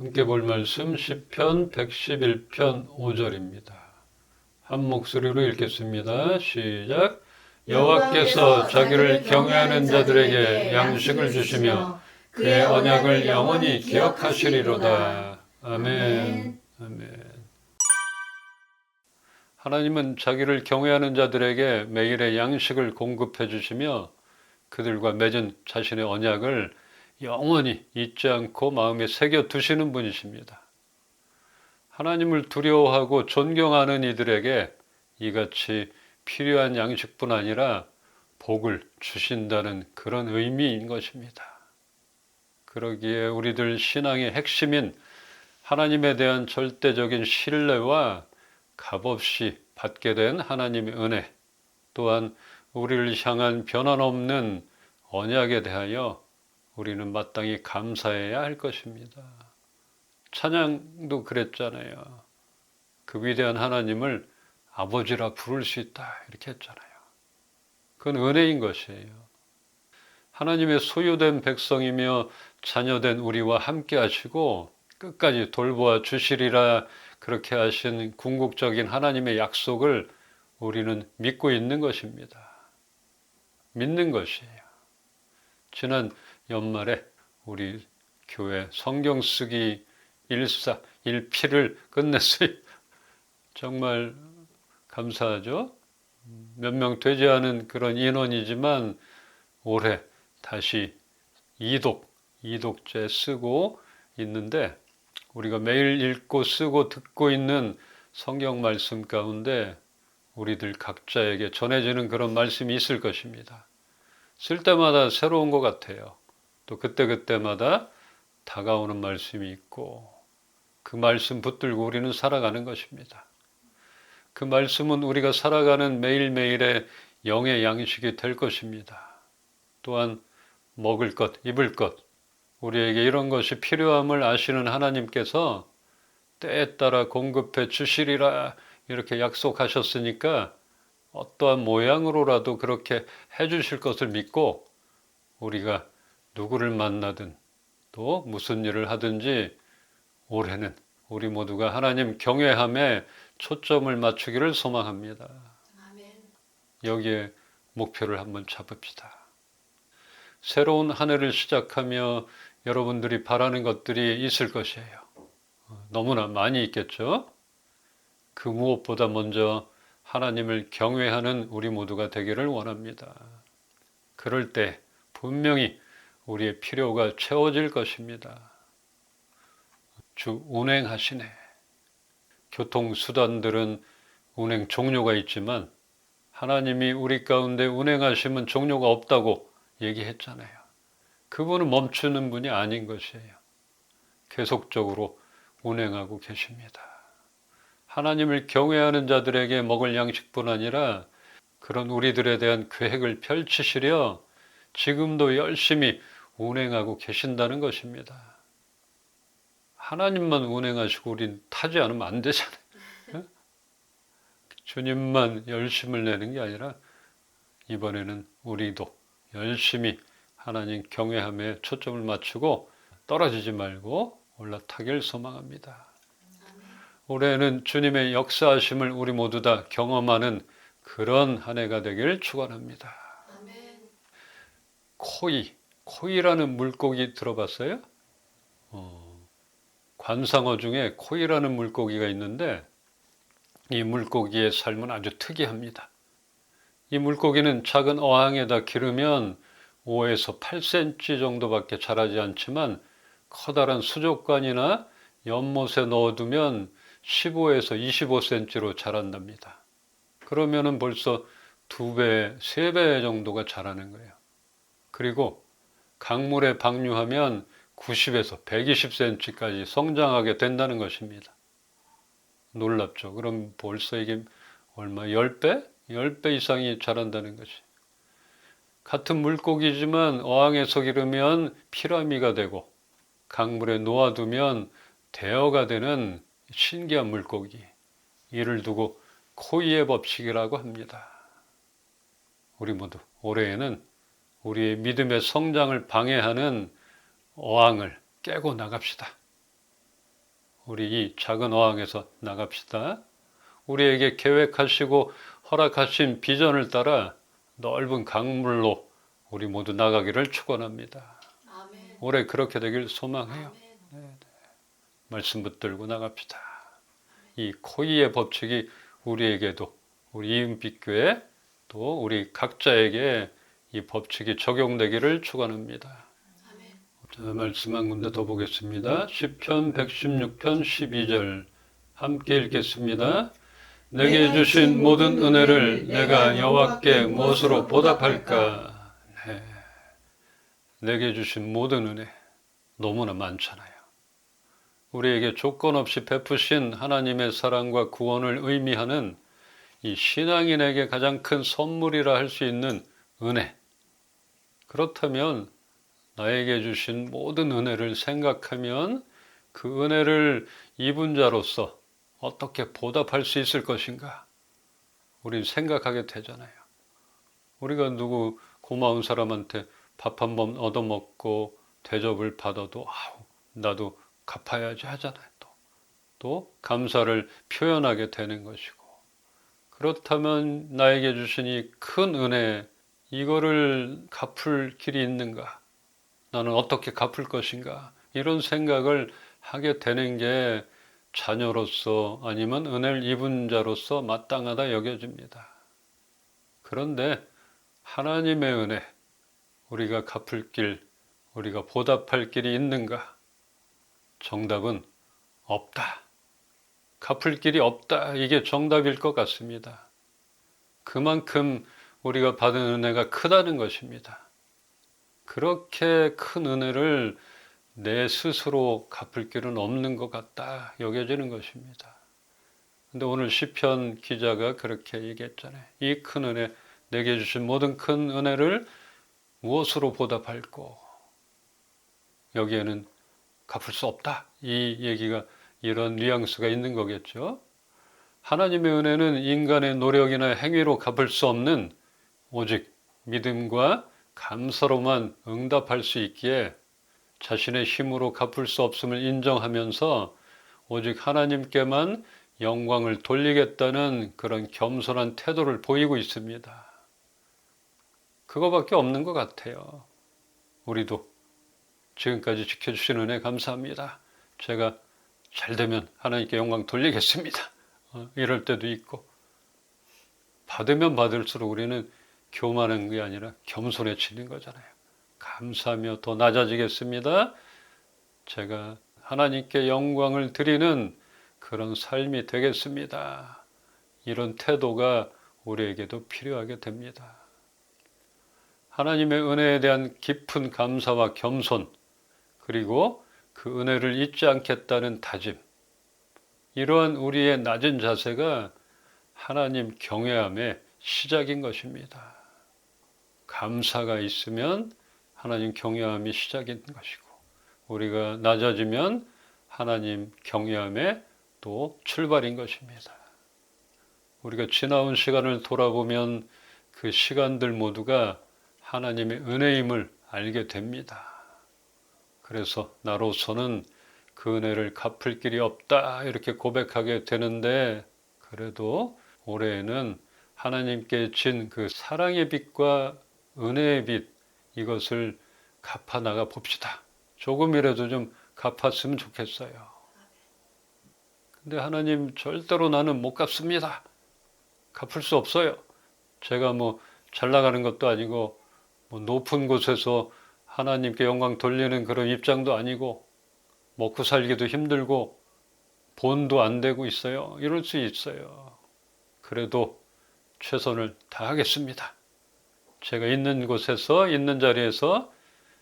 함께 볼 말씀 시편 111편 5절입니다. 한 목소리로 읽겠습니다. 시작. 여호와께서 자기를 경외하는 자들에게 양식을 주시며 그의 언약을 영원히 기억하시리로다. 아멘. 아멘. 하나님은 자기를 경외하는 자들에게 매일의 양식을 공급해 주시며 그들과 맺은 자신의 언약을 영원히 잊지 않고 마음에 새겨 두시는 분이십니다. 하나님을 두려워하고 존경하는 이들에게 이같이 필요한 양식뿐 아니라 복을 주신다는 그런 의미인 것입니다. 그러기에 우리들 신앙의 핵심인 하나님에 대한 절대적인 신뢰와 값없이 받게 된 하나님의 은혜, 또한 우리를 향한 변함없는 언약에 대하여 우리는 마땅히 감사해야 할 것입니다. 찬양도 그랬잖아요. 그 위대한 하나님을 아버지라 부를 수 있다 이렇게 했잖아요. 그건 은혜인 것이에요. 하나님의 소유된 백성이며 자녀된 우리와 함께 하시고 끝까지 돌보아 주시리라 그렇게 하신 궁극적인 하나님의 약속을 우리는 믿고 있는 것입니다. 믿는 것이에요. 지난 연말에 우리 교회 성경 쓰기 1필을 끝냈어요. 정말 감사하죠. 몇 명 되지 않은 그런 인원이지만 올해 다시 이독제 쓰고 있는데 우리가 매일 읽고 쓰고 듣고 있는 성경 말씀 가운데 우리들 각자에게 전해지는 그런 말씀이 있을 것입니다. 쓸 때마다 새로운 것 같아요. 또 그때그때마다 다가오는 말씀이 있고 그 말씀 붙들고 우리는 살아가는 것입니다. 그 말씀은 우리가 살아가는 매일매일의 영의 양식이 될 것입니다. 또한 먹을 것, 입을 것, 우리에게 이런 것이 필요함을 아시는 하나님께서 때에 따라 공급해 주시리라 이렇게 약속하셨으니까 어떠한 모양으로라도 그렇게 해주실 것을 믿고 우리가 누구를 만나든 또 무슨 일을 하든지 올해는 우리 모두가 하나님 경외함에 초점을 맞추기를 소망합니다. 아멘. 여기에 목표를 한번 잡읍시다. 새로운 한 해를 시작하며 여러분들이 바라는 것들이 있을 것이에요. 너무나 많이 있겠죠? 그 무엇보다 먼저 하나님을 경외하는 우리 모두가 되기를 원합니다. 그럴 때 분명히 우리의 필요가 채워질 것입니다. 주 운행하시네. 교통수단들은 운행 종료가 있지만 하나님이 우리 가운데 운행하시면 종료가 없다고 얘기했잖아요. 그분은 멈추는 분이 아닌 것이에요. 계속적으로 운행하고 계십니다. 하나님을 경외하는 자들에게 먹을 양식뿐 아니라 그런 우리들에 대한 계획을 펼치시려 지금도 열심히 운행하고 계신다는 것입니다. 하나님만 운행하시고 우린 타지 않으면 안 되잖아요. 주님만 열심을 내는 게 아니라 이번에는 우리도 열심히 하나님 경외함에 초점을 맞추고 떨어지지 말고 올라타길 소망합니다. 올해는 주님의 역사하심을 우리 모두 다 경험하는 그런 한 해가 되길 축원합니다. 아멘. 코이라는 물고기 들어봤어요? 관상어 중에 코이라는 물고기가 있는데 이 물고기의 삶은 아주 특이합니다. 이 물고기는 작은 어항에다 기르면 5에서 8cm 정도밖에 자라지 않지만 커다란 수족관이나 연못에 넣어두면 15에서 25cm로 자란답니다. 그러면은 벌써 2배, 3배 정도가 자라는 거예요. 그리고 강물에 방류하면 90에서 120cm까지 성장하게 된다는 것입니다. 놀랍죠. 그럼 벌써 이게 얼마? 10배? 10배 이상이 자란다는 것이. 같은 물고기지만 어항에서 기르면 피라미가 되고 강물에 놓아두면 대어가 되는 신기한 물고기. 이를 두고 코이의 법칙이라고 합니다. 우리 모두 올해에는 우리의 믿음의 성장을 방해하는 어항을 깨고 나갑시다. 우리 이 작은 어항에서 나갑시다. 우리에게 계획하시고 허락하신 비전을 따라 넓은 강물로 우리 모두 나가기를 축원합니다. 아멘. 올해 그렇게 되길 소망해요. 아멘. 말씀 붙들고 나갑시다. 이 코이의 법칙이 우리에게도, 우리 이은빛교회 또 우리 각자에게 이 법칙이 적용되기를 축원합니다. 아멘. 자, 말씀 한 군데 더 보겠습니다. 시편 116편 12절 함께 읽겠습니다. 내게 주신 모든 은혜를 내가 여호와께 무엇으로 보답할까? 네. 내게 주신 모든 은혜 너무나 많잖아요. 우리에게 조건 없이 베푸신 하나님의 사랑과 구원을 의미하는 이 신앙인에게 가장 큰 선물이라 할 수 있는 은혜. 그렇다면 나에게 주신 모든 은혜를 생각하면 그 은혜를 입은 자로서 어떻게 보답할 수 있을 것인가? 우린 생각하게 되잖아요. 우리가 누구 고마운 사람한테 밥 한 번 얻어먹고 대접을 받아도 나도 갚아야지 하잖아요. 또 감사를 표현하게 되는 것이고, 그렇다면 나에게 주신 이 큰 은혜, 이거를 갚을 길이 있는가? 나는 어떻게 갚을 것인가? 이런 생각을 하게 되는 게 자녀로서 아니면 은혜를 입은 자로서 마땅하다 여겨집니다. 그런데 하나님의 은혜, 우리가 갚을 길, 우리가 보답할 길이 있는가? 정답은 없다. 갚을 길이 없다. 이게 정답일 것 같습니다. 그만큼 우리가 받은 은혜가 크다는 것입니다. 그렇게 큰 은혜를 내 스스로 갚을 길은 없는 것 같다 여겨지는 것입니다. 근데 오늘 시편 기자가 그렇게 얘기했잖아요. 이 큰 은혜, 내게 주신 모든 큰 은혜를 무엇으로 보답할꼬? 여기에는 갚을 수 없다. 이 얘기가 이런 뉘앙스가 있는 거겠죠. 하나님의 은혜는 인간의 노력이나 행위로 갚을 수 없는 오직 믿음과 감사로만 응답할 수 있기에 자신의 힘으로 갚을 수 없음을 인정하면서 오직 하나님께만 영광을 돌리겠다는 그런 겸손한 태도를 보이고 있습니다. 그거밖에 없는 것 같아요. 우리도 지금까지 지켜주신 은혜 감사합니다. 제가 잘 되면 하나님께 영광 돌리겠습니다. 이럴 때도 있고, 받으면 받을수록 우리는 교만한 게 아니라 겸손해지는 거잖아요. 감사하며 더 낮아지겠습니다. 제가 하나님께 영광을 드리는 그런 삶이 되겠습니다. 이런 태도가 우리에게도 필요하게 됩니다. 하나님의 은혜에 대한 깊은 감사와 겸손, 그리고 그 은혜를 잊지 않겠다는 다짐, 이러한 우리의 낮은 자세가 하나님 경외함의 시작인 것입니다. 감사가 있으면 하나님 경외함이 시작인 것이고, 우리가 낮아지면 하나님 경외함의 또 출발인 것입니다. 우리가 지나온 시간을 돌아보면 그 시간들 모두가 하나님의 은혜임을 알게 됩니다. 그래서 나로서는 그 은혜를 갚을 길이 없다 이렇게 고백하게 되는데, 그래도 올해에는 하나님께 진 그 사랑의 빛과 은혜의 빛, 이것을 갚아 나가 봅시다. 조금이라도 좀 갚았으면 좋겠어요. 근데 하나님, 절대로 나는 못 갚습니다. 갚을 수 없어요. 제가 뭐 잘 나가는 것도 아니고 뭐 높은 곳에서 하나님께 영광 돌리는 그런 입장도 아니고 먹고 살기도 힘들고 본도 안 되고 있어요. 이럴 수 있어요. 그래도 최선을 다하겠습니다. 제가 있는 곳에서, 있는 자리에서,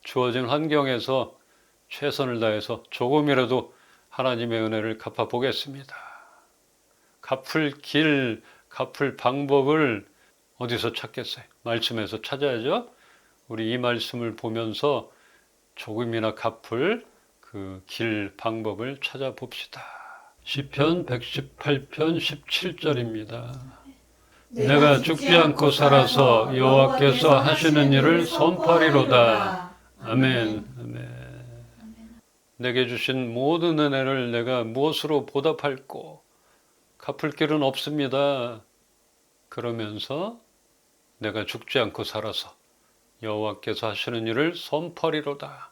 주어진 환경에서 최선을 다해서 조금이라도 하나님의 은혜를 갚아 보겠습니다. 갚을 길, 갚을 방법을 어디서 찾겠어요? 말씀에서 찾아야죠. 우리 이 말씀을 보면서 조금이나 갚을 그 길, 방법을 찾아봅시다. 시편 118편 17절입니다. 내가 죽지 않고 살아서 여호와께서 하시는 일을 선포하리로다. 아멘. 아멘. 내게 주신 모든 은혜를 내가 무엇으로 보답할꼬? 갚을 길은 없습니다. 그러면서 내가 죽지 않고 살아서 여호와께서 하시는 일을 선포하리로다.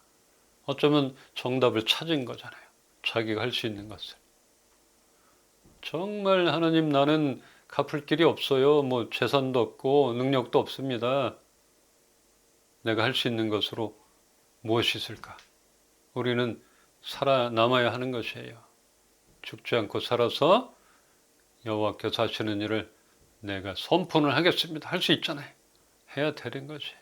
어쩌면 정답을 찾은 거잖아요. 자기가 할 수 있는 것을. 정말 하나님, 나는 갚을 길이 없어요. 뭐 재산도 없고 능력도 없습니다. 내가 할 수 있는 것으로 무엇이 있을까? 우리는 살아남아야 하는 것이에요. 죽지 않고 살아서 여호와께서 하시는 일을 내가 선포를 하겠습니다. 할 수 있잖아요. 해야 되는 것이에요.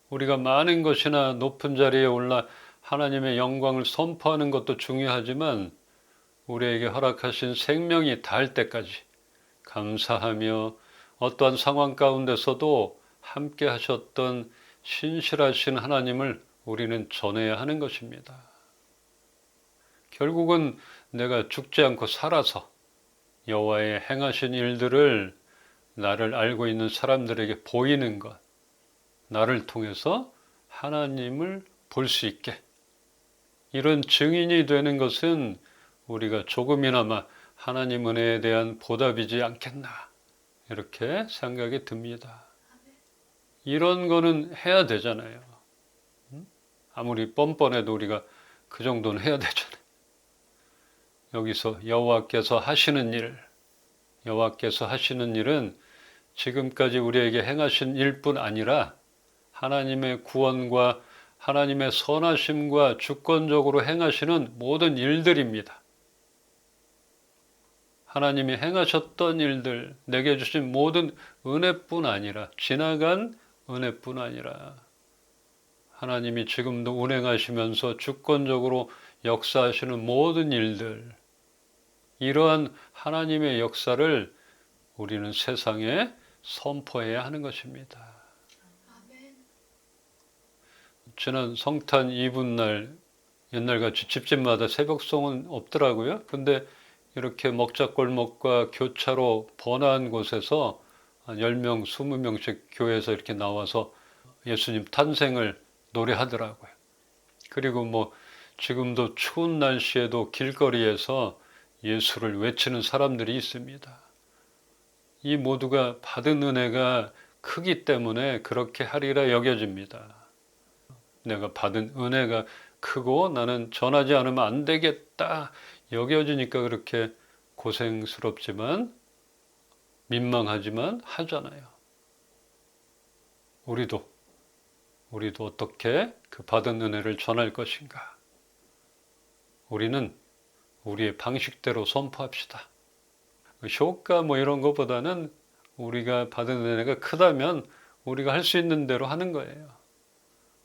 우리가 많은 것이나 높은 자리에 올라 하나님의 영광을 선포하는 것도 중요하지만 우리에게 허락하신 생명이 닿을 때까지 감사하며 어떠한 상황 가운데서도 함께 하셨던 신실하신 하나님을 우리는 전해야 하는 것입니다. 결국은 내가 죽지 않고 살아서 여호와의 행하신 일들을 나를 알고 있는 사람들에게 보이는 것, 나를 통해서 하나님을 볼 수 있게, 이런 증인이 되는 것은 우리가 조금이나마 하나님 은혜에 대한 보답이지 않겠나, 이렇게 생각이 듭니다. 이런 거는 해야 되잖아요. 아무리 뻔뻔해도 우리가 그 정도는 해야 되잖아요. 여기서 여호와께서 하시는 일, 여호와께서 하시는 일은 지금까지 우리에게 행하신 일뿐 아니라 하나님의 구원과 하나님의 선하심과 주권적으로 행하시는 모든 일들입니다. 하나님이 행하셨던 일들, 내게 주신 모든 은혜뿐 아니라, 지나간 은혜뿐 아니라 하나님이 지금도 운행하시면서 주권적으로 역사하시는 모든 일들, 이러한 하나님의 역사를 우리는 세상에 선포해야 하는 것입니다. 지난 성탄 이브날 옛날같이 집집마다 새벽송은 없더라고요. 근데 이렇게 먹자골목과 교차로 번화한 곳에서 한 10명, 20명씩 교회에서 이렇게 나와서 예수님 탄생을 노래하더라고요. 그리고 뭐 지금도 추운 날씨에도 길거리에서 예수를 외치는 사람들이 있습니다. 이 모두가 받은 은혜가 크기 때문에 그렇게 하리라 여겨집니다. 내가 받은 은혜가 크고 나는 전하지 않으면 안 되겠다 여겨지니까 그렇게 고생스럽지만 민망하지만 하잖아요. 우리도 어떻게 그 받은 은혜를 전할 것인가? 우리는 우리의 방식대로 선포합시다. 효과 뭐 이런 것보다는 우리가 받은 은혜가 크다면 우리가 할 수 있는 대로 하는 거예요.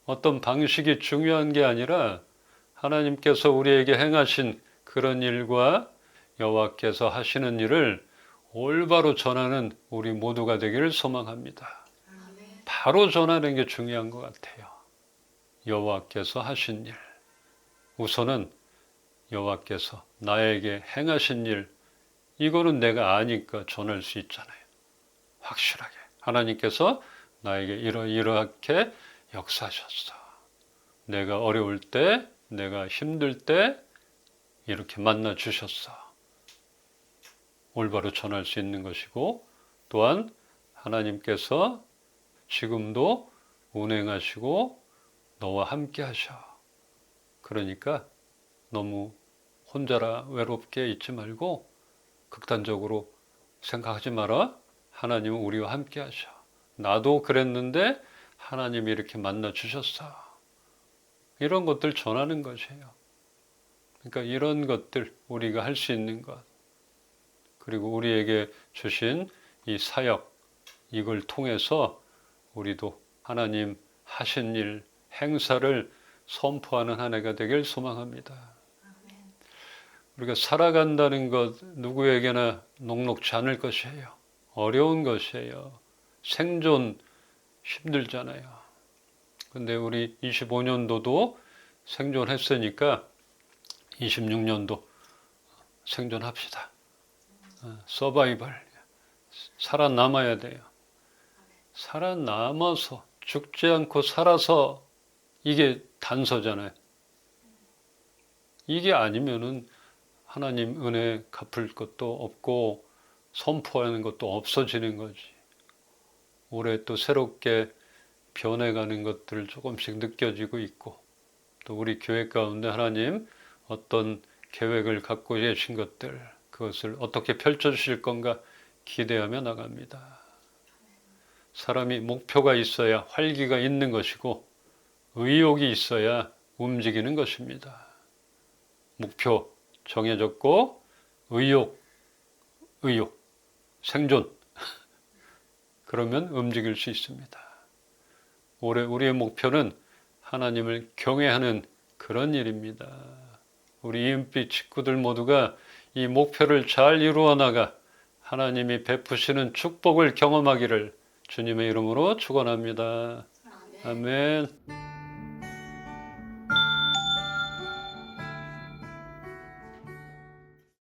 어떤 방식이 중요한 게 아니라 하나님께서 우리에게 행하신 그런 일과 여호와께서 하시는 일을 올바로 전하는 우리 모두가 되기를 소망합니다. 바로 전하는 게 중요한 것 같아요. 여호와께서 하신 일. 우선은 여호와께서 나에게 행하신 일, 이거는 내가 아니까 전할 수 있잖아요. 확실하게. 하나님께서 나에게 이렇게 역사하셨어. 내가 어려울 때, 내가 힘들 때 이렇게 만나 주셨어. 올바로 전할 수 있는 것이고, 또한 하나님께서 지금도 운행하시고 너와 함께 하셔. 그러니까 너무 혼자라 외롭게 있지 말고 극단적으로 생각하지 마라. 하나님은 우리와 함께 하셔. 나도 그랬는데 하나님이 이렇게 만나 주셨어. 이런 것들 전하는 것이에요. 그러니까 이런 것들 우리가 할 수 있는 것, 그리고 우리에게 주신 이 사역, 이걸 통해서 우리도 하나님 하신 일, 행사를 선포하는 한 해가 되길 소망합니다. 우리가 살아간다는 것 누구에게나 녹록지 않을 것이에요. 어려운 것이에요. 생존 힘들잖아요. 근데 우리 25년도도 생존했으니까 26년도 생존합시다. 서바이벌. 살아남아야 돼요. 살아남아서 죽지 않고 살아서 이게 단서잖아요. 이게 아니면은 하나님 은혜 갚을 것도 없고 선포하는 것도 없어지는 거지. 올해 또 새롭게 변해가는 것들 조금씩 느껴지고 있고, 또 우리 교회 가운데 하나님 어떤 계획을 갖고 계신 것들, 그것을 어떻게 펼쳐주실 건가 기대하며 나갑니다. 사람이 목표가 있어야 활기가 있는 것이고 의욕이 있어야 움직이는 것입니다. 목표 정해졌고 의욕, 생존. 그러면 움직일 수 있습니다. 올해 우리의 목표는 하나님을 경외하는 그런 일입니다. 우리 EMP 식구들 모두가 이 목표를 잘 이루어 나가 하나님이 베푸시는 축복을 경험하기를 주님의 이름으로 축원합니다. 아멘.